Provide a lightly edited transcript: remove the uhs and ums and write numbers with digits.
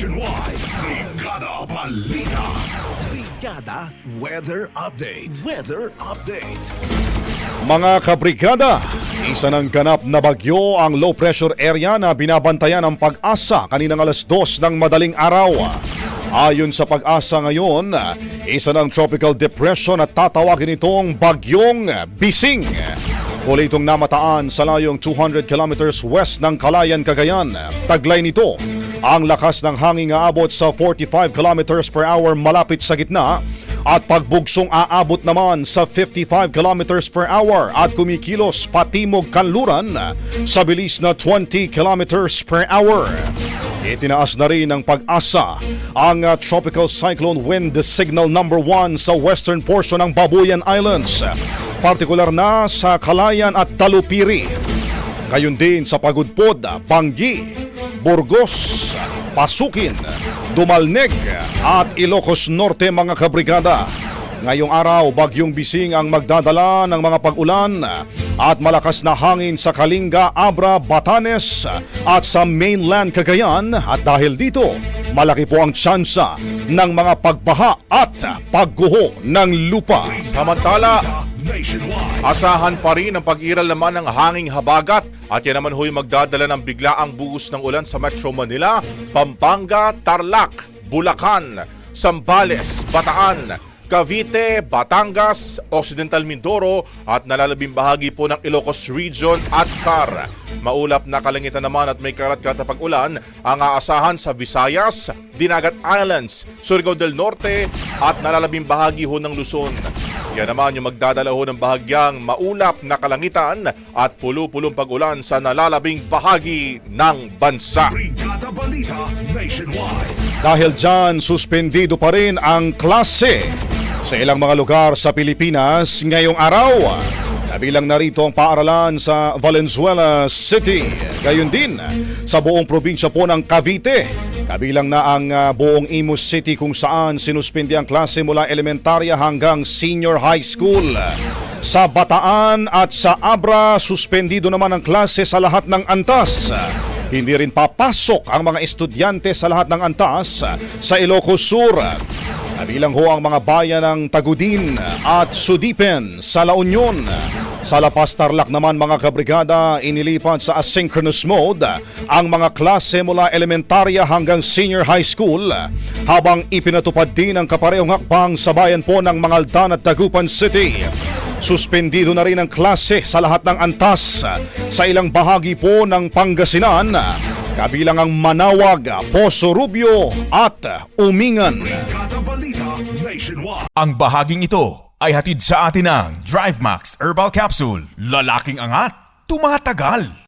Nationwide. Brigada Balita. Brigada Weather Update. Weather Update. Mga kabrigada, isa ng ganap na bagyo ang low pressure area na binabantayan ng Pag-asa kaninang alas 2 ng madaling araw. Ayon sa Pag-asa ngayon, isa ng tropical depression at tatawagin itong Bagyong Bising. Muli itong namataan sa layong 200 kilometers west ng Calayan, Cagayan. Taglay nito, ang lakas ng hangin aabot sa 45 kilometers per hour malapit sa gitna at pagbugsong aabot naman sa 55 kilometers per hour at kumikilos patimog kanluran sa bilis na 20 kilometers per hour. Itinaas na rin ng Pag-asa ang tropical cyclone wind signal number 1 sa western portion ng Babuyan Islands, partikular na sa Calayan at Talupiri. Gayon din sa Pagudpod, Bangi, Burgos, Pasukin, Dumalneg at Ilocos Norte, mga kabrigada. Ngayong araw, Bagyong Bising ang magdadala ng mga pag-ulan at malakas na hangin sa Kalinga, Abra, Batanes at sa mainland Cagayan, at dahil dito, malaki po ang tsansa ng mga pagbaha at pagguho ng lupa. Samantala, Nationwide. asahan pa rin ang pag-iral naman ng hanging habagat at yan naman ho'y magdadala ng biglaang buhos ng ulan sa Metro Manila, Pampanga, Tarlac, Bulacan, Zambales, Bataan, Cavite, Batangas, Occidental Mindoro at nalalabing bahagi po ng Ilocos Region at CAR. Maulap na kalangitan naman at may karat-karat na pag-ulan ang aasahan sa Visayas, Dinagat Islands, Surigao del Norte at nalalabing bahagi ho ng Luzon. Yan naman yung magdadala ho ng bahagyang maulap na kalangitan at pulo-pulong pag-ulan sa nalalabing bahagi ng bansa. Brigada Balita Nationwide. Dahil dyan, suspendido pa rin ang klase sa ilang mga lugar sa Pilipinas ngayong araw. Kabilang narito ang paaralan sa Valenzuela City. Gayon din sa buong probinsya po ng Cavite. Kabilang na ang buong Imus City kung saan sinuspindi ang klase mula elementarya hanggang senior high school. Sa Bataan at sa Abra, suspendido naman ang klase sa lahat ng antas. Hindi rin papasok ang mga estudyante sa lahat ng antas sa Ilocos Sur. Kabilang ho ang mga bayan ng Tagudin at Sudipen sa La Union. Sa La Paz, Tarlac naman, mga kabrigada, inilipat sa asynchronous mode ang mga klase mula elementarya hanggang senior high school, habang ipinatupad din ang kaparehong hakbang sa bayan po ng Mangaldan at Dagupan City. Suspendido na rin ang klase sa lahat ng antas sa ilang bahagi po ng Pangasinan, kabilang ang Manawag, Poso Rubio at Umingan. Brigada Balita Nationwide. Ang bahaging ito ay hatid sa atin ng DriveMax Herbal Capsule. Lalaking angat, tumatagal.